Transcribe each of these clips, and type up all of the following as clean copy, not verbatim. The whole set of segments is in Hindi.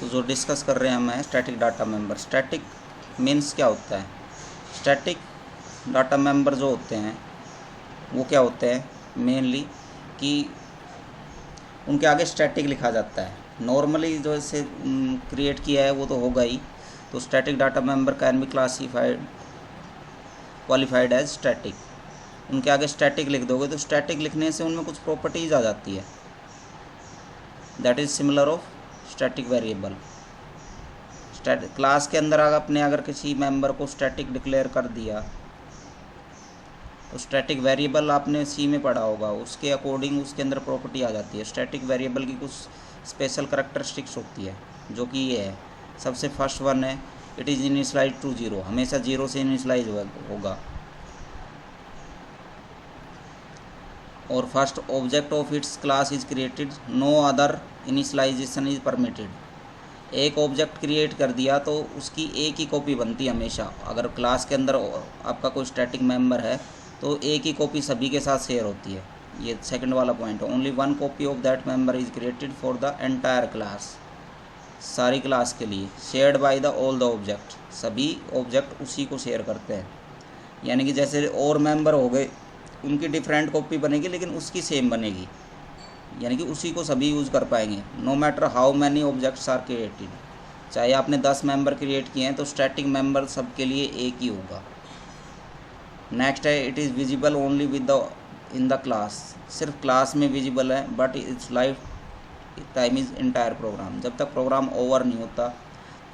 तो जो डिस्कस कर रहे हैं हम है static data member. Static means क्या होता है? स्टैटिक डाटा मेंबर जो होते हैं वो क्या होते हैं मेनली कि उनके आगे स्टैटिक लिखा जाता है। नॉर्मली जो इसे क्रिएट किया है वो तो होगा ही। तो static data member can be qualified as static. उनके आगे स्टैटिक लिख दोगे तो स्टैटिक लिखने से उनमें कुछ प्रॉपर्टीज आ जाती है, that is similar of static variable. Class के अंदर अगर किसी मेंबर को स्टैटिक डिक्लेयर कर दिया तो स्टैटिक वेरिएबल आपने सी में पढ़ा होगा, उसके अकॉर्डिंग उसके अंदर प्रॉपर्टी आ जाती है। स्टैटिक वेरिएबल की कुछ स्पेशल करैक्टरिस्टिक्स होती है जो कि ये है। सबसे फर्स्ट वन है it is initialise to zero, हमेशा ज़ीरो से इनिशियलाइज होगा। और first object of its class is created, no other initialisation is permitted. एक ऑब्जेक्ट क्रिएट कर दिया तो उसकी एक ही कॉपी बनती है हमेशा। अगर क्लास के अंदर आपका कोई स्टैटिक मेंबर है तो एक ही कॉपी सभी के साथ शेयर होती है। ये सेकंड वाला पॉइंट है। Only one copy of that member is created for the entire class, सारी क्लास के लिए। Shared by the all the object, सभी ऑब्जेक्ट उसी को शेयर करते हैं। यानी कि जैसे और मेंबर हो गए उनकी डिफरेंट कॉपी बनेगी लेकिन उसकी सेम बनेगी, यानी कि उसी को सभी यूज़ कर पाएंगे। No matter how many objects are created, चाहे आपने 10 मेंबर क्रिएट किए हैं तो स्टैटिक मेंबर सबके लिए एक ही होगा। नेक्स्ट है it is visible only with the in the class, सिर्फ क्लास में विजिबल है but its life time is entire program. जब तक प्रोग्राम ओवर नहीं होता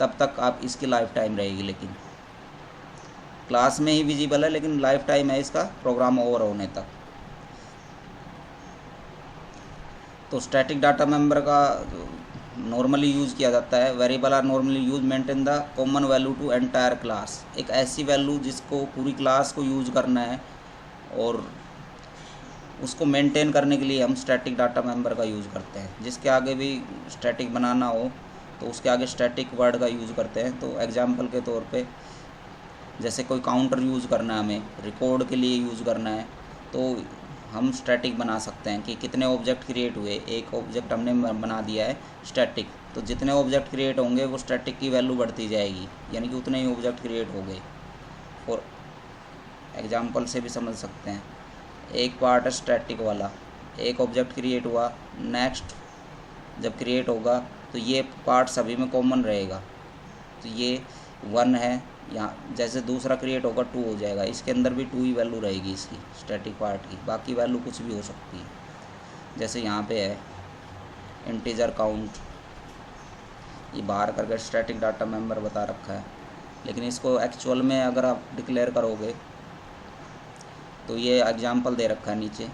तब तक आप इसकी लाइफ टाइम रहेगी, लेकिन क्लास में ही विजिबल है लेकिन लाइफ टाइम है इसका प्रोग्राम ओवर होने तक। तो स्टैटिक डाटा मेंबर का नॉर्मली यूज़ किया जाता है। Variable are normally use maintain the common value to entire class, एक ऐसी वैल्यू जिसको पूरी क्लास को यूज़ करना है और उसको मेंटेन करने के लिए हम स्टैटिक डाटा मेंबर का यूज़ करते हैं। जिसके आगे भी स्टैटिक बनाना हो तो उसके आगे स्टैटिक वर्ड का यूज़ करते हैं। तो एग्जांपल के तौर पे जैसे कोई काउंटर यूज़ करना है, हमें रिकॉर्ड के लिए यूज़ करना है, तो हम स्टैटिक बना सकते हैं कि कितने ऑब्जेक्ट क्रिएट हुए। एक ऑब्जेक्ट हमने बना दिया है स्टैटिक, तो जितने ऑब्जेक्ट क्रिएट होंगे वो स्टैटिक की वैल्यू बढ़ती जाएगी, यानी कि उतने ही ऑब्जेक्ट क्रिएट हो गए। और एग्जांपल से भी समझ सकते हैं। एक पार्ट है स्टैटिक वाला, एक ऑब्जेक्ट क्रिएट हुआ, नेक्स्ट जब क्रिएट होगा तो ये पार्ट सभी में कॉमन रहेगा। तो ये 1 है, यहाँ जैसे दूसरा क्रिएट होगा 2 हो जाएगा, इसके अंदर भी 2 ही वैल्यू रहेगी इसकी स्टैटिक पार्ट की, बाकी वैल्यू कुछ भी हो सकती है। जैसे यहाँ पे है इंटीजर काउंट, ये बाहर करके स्टैटिक डाटा मेंबर बता रखा है, लेकिन इसको एक्चुअल में अगर आप डिक्लेयर करोगे तो ये एग्जांपल दे रखा है नीचे।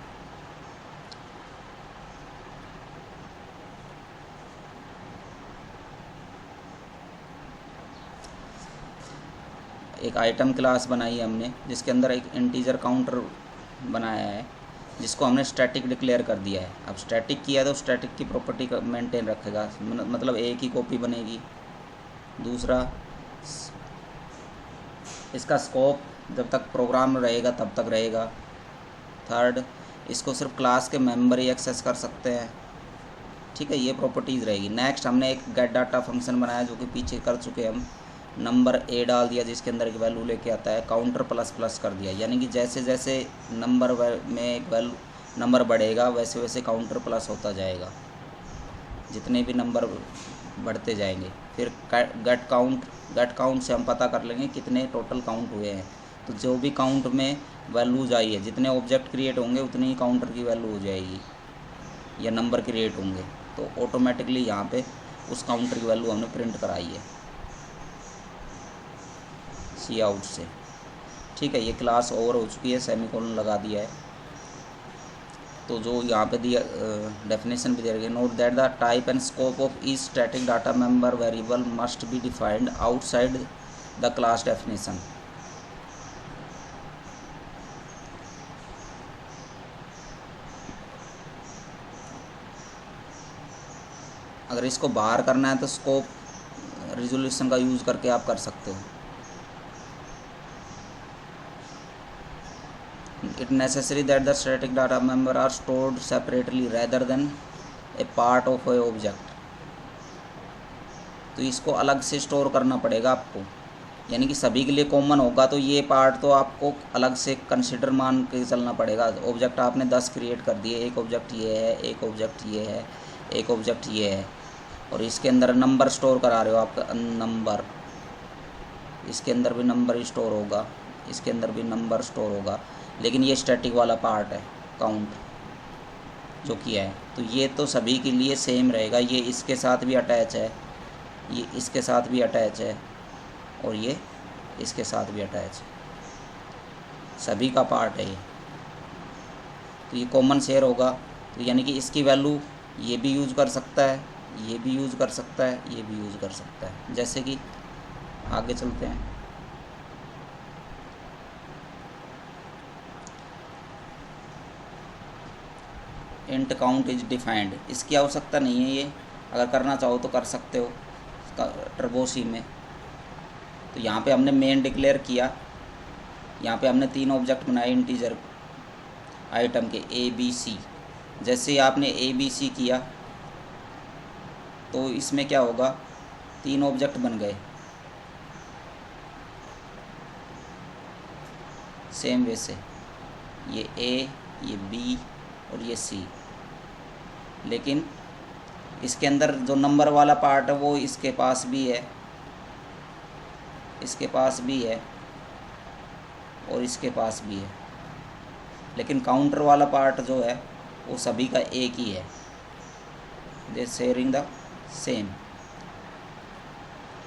एक आइटम क्लास बनाई है हमने जिसके अंदर एक इंटीजर काउंटर बनाया है जिसको हमने स्टैटिक डिक्लेयर कर दिया है। अब स्टैटिक किया तो स्टैटिक की प्रॉपर्टी का मेंटेन रखेगा, मतलब एक ही कॉपी बनेगी। दूसरा, इसका स्कोप जब तक प्रोग्राम रहेगा तब तक रहेगा। थर्ड, इसको सिर्फ क्लास के मेंबर ही एक्सेस कर सकते हैं, ठीक है, ये प्रॉपर्टीज़ रहेगी। नेक्स्ट, हमने एक गेट डाटा फंक्शन बनाया जो कि पीछे कर चुके हम। नंबर ए डाल दिया जिसके अंदर एक वैल्यू लेके आता है, काउंटर प्लस प्लस कर दिया, यानी कि जैसे जैसे नंबर में एक वैल्यू नंबर बढ़ेगा वैसे वैसे काउंटर प्लस होता जाएगा, जितने भी नंबर बढ़ते जाएंगे। फिर गेट काउंट से हम पता कर लेंगे कितने टोटल काउंट हुए हैं। तो जो भी काउंट में वैल्यूज आई है, जितने ऑब्जेक्ट क्रिएट होंगे उतनी ही काउंटर की वैल्यू हो जाएगी या नंबर क्रिएट होंगे, तो ऑटोमेटिकली यहाँ पे उस काउंटर की वैल्यू हमने प्रिंट कराई है सी आउट से, ठीक है। ये क्लास ओवर हो चुकी है, सेमीकोलन लगा दिया है। तो जो यहाँ पे दिया डेफिनेशन भी दे रही है, note that the type and scope of each static data member variable must be defined outside the class definition. अगर इसको बाहर करना है तो स्कोप रिजोल्यूशन का यूज़ करके आप कर सकते हो। It necessary that the static data member are stored separately rather than a part of a object. तो इसको अलग से स्टोर करना पड़ेगा आपको, यानी कि सभी के लिए कॉमन होगा, तो ये पार्ट तो आपको अलग से कंसिडर मान के चलना पड़ेगा। ऑब्जेक्ट आपने 10 क्रिएट कर दिए, एक ऑब्जेक्ट ये है, एक ऑब्जेक्ट ये है, एक ऑब्जेक्ट ये है, और इसके अंदर नंबर स्टोर करा रहे हो आपका नंबर, इसके अंदर भी नंबर स्टोर होगा, इसके अंदर भी नंबर स्टोर होगा, लेकिन ये स्टैटिक वाला पार्ट है काउंट जो किया है, तो ये तो सभी के लिए सेम रहेगा। ये इसके साथ भी अटैच है, ये इसके साथ भी अटैच है, और ये इसके साथ भी अटैच है, सभी का पार्ट है ये। तो ये कॉमन शेयर होगा, तो यानी कि इसकी वैल्यू ये भी यूज़ कर सकता है, ये भी यूज़ कर सकता है, ये भी यूज़ कर सकता है। जैसे कि आगे चलते हैं, इंट काउंट इज डिफाइंड, इसकी आवश्यकता नहीं है, ये अगर करना चाहो तो कर सकते हो टर्बो सी में। तो यहाँ पे हमने मेन डिक्लेयर किया, यहाँ पे हमने 3 ऑब्जेक्ट बनाए इंटीजर आइटम के ए बी सी। जैसे ही आपने ए बी सी किया तो इसमें क्या होगा, 3 ऑब्जेक्ट बन गए सेम वे से, ये ए, ये बी और ये सी। लेकिन इसके अंदर जो नंबर वाला पार्ट है वो इसके पास भी है, इसके पास भी है और इसके पास भी है, लेकिन काउंटर वाला पार्ट जो है वो सभी का एक ही है, दे शेयरिंग द सेम।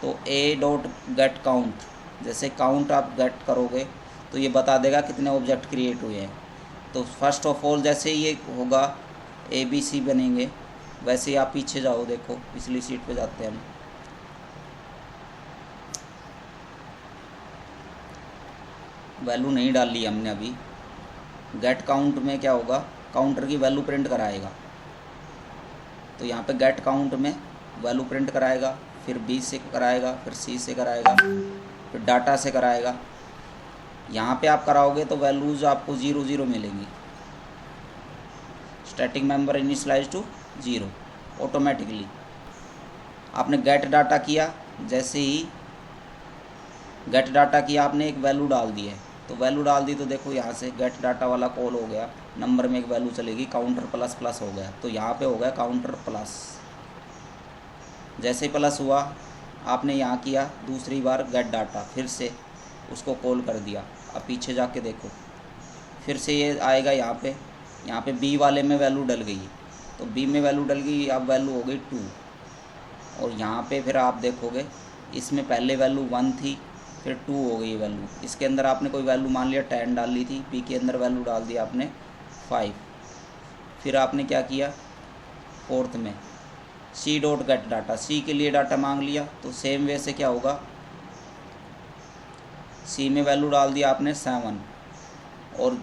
तो ए डॉट गेट काउंट, जैसे काउंट आप गेट करोगे तो ये बता देगा कितने ऑब्जेक्ट क्रिएट हुए हैं। तो फर्स्ट ऑफ ऑल जैसे ये होगा ए बी सी बनेंगे, वैसे ही आप पीछे जाओ, देखो पिछली सीट पे जाते हैं हम, वैल्यू नहीं डाली हमने अभी। गेट काउंट में क्या होगा, काउंटर की वैल्यू प्रिंट कराएगा, तो यहाँ पे गेट काउंट में वैल्यू प्रिंट कराएगा, फिर बी से कराएगा, फिर सी से कराएगा, फिर डाटा से कराएगा। यहाँ पे आप कराओगे तो वैल्यूज़ आपको 0 0 मिलेंगी, static member initialise to 0 automatically. आपने गेट डाटा किया, जैसे ही गेट डाटा किया आपने एक वैल्यू डाल दी है, तो वैल्यू डाल दी तो देखो यहाँ से गेट डाटा वाला कॉल हो गया, नंबर में एक वैल्यू चलेगी, काउंटर प्लस प्लस हो गया, तो यहाँ पे हो गया काउंटर प्लस। जैसे ही प्लस हुआ आपने यहाँ किया दूसरी बार गेट डाटा, फिर से उसको कॉल कर दिया। अब पीछे जाके देखो फिर से ये आएगा, यहाँ पे बी वाले में वैल्यू डल गई, तो बी में वैल्यू डल गई, अब वैल्यू हो गई 2। और यहाँ पे फिर आप देखोगे इसमें पहले वैल्यू 1 थी, फिर 2 हो गई वैल्यू। इसके अंदर आपने कोई वैल्यू मान लिया 10 डाल ली थी, बी के अंदर वैल्यू डाल दी आपने 5। फिर आपने क्या किया, फोर्थ में सी डॉट गेट डाटा, सी के लिए डाटा मांग लिया, तो सेम वे से क्या होगा, सी में वैल्यू डाल दिया आपने 7, और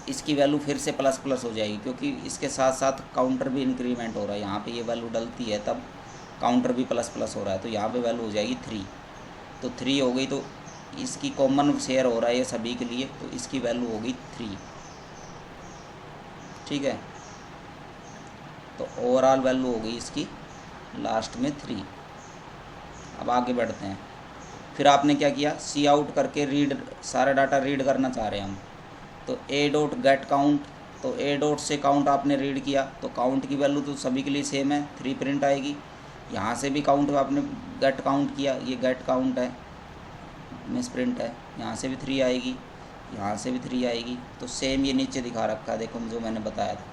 इसकी वैल्यू फिर से प्लस प्लस हो जाएगी, क्योंकि इसके साथ साथ काउंटर भी इंक्रीमेंट हो रहा है। यहाँ पे ये वैल्यू डलती है तब काउंटर भी प्लस प्लस हो रहा है, तो यहाँ पे वैल्यू हो जाएगी 3। तो 3 हो गई, तो इसकी कॉमन शेयर हो रहा है ये सभी के लिए, तो इसकी वैल्यू होगी 3। ठीक है, तो ओवरऑल वैल्यू हो गई इसकी लास्ट में 3। अब आगे बढ़ते हैं। फिर आपने क्या किया, सी आउट करके रीड, सारा डाटा रीड करना चाह रहे हैं हम, तो ए डॉट गेट काउंट, तो ए डॉट से काउंट आपने रीड किया, तो काउंट की वैल्यू तो सभी के लिए सेम है, 3 प्रिंट आएगी। यहाँ से भी काउंट आपने गेट काउंट किया, ये गेट काउंट है, मिस प्रिंट है, यहाँ से भी 3 आएगी, यहाँ से भी 3 आएगी। तो सेम ये नीचे दिखा रखा है, देखो जो मैंने बताया था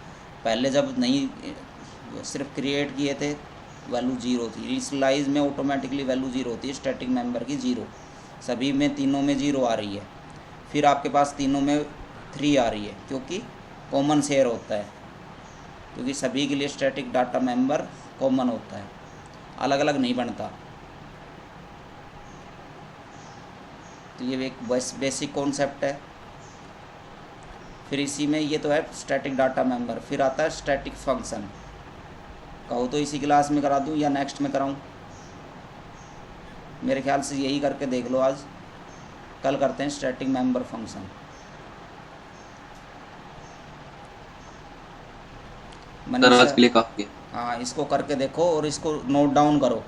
पहले, जब नहीं सिर्फ क्रिएट किए थे वैल्यू 0 थी, इनिशियलाइज में ऑटोमेटिकली वैल्यू 0 होती है, स्टैटिक मेंबर की 0, सभी में तीनों में 0 आ रही है। फिर आपके पास तीनों में 3 आ रही है, क्योंकि कॉमन शेयर होता है, क्योंकि सभी के लिए स्टैटिक डाटा मेंबर कॉमन होता है, अलग अलग नहीं बनता। तो ये एक बेसिक कॉन्सेप्ट है। फिर इसी में ये तो है स्टैटिक डाटा मेंबर, फिर आता है स्टैटिक फंक्शन। कहो तो इसी क्लास में करा दूं या नेक्स्ट में कराऊं, मेरे ख्याल से यही करके देख लो आज, कल करते हैं स्टैटिक मेंबर फंक्शन। सर आज के लिए काफ़ी है। हाँ, इसको करके देखो और इसको नोट डाउन करो।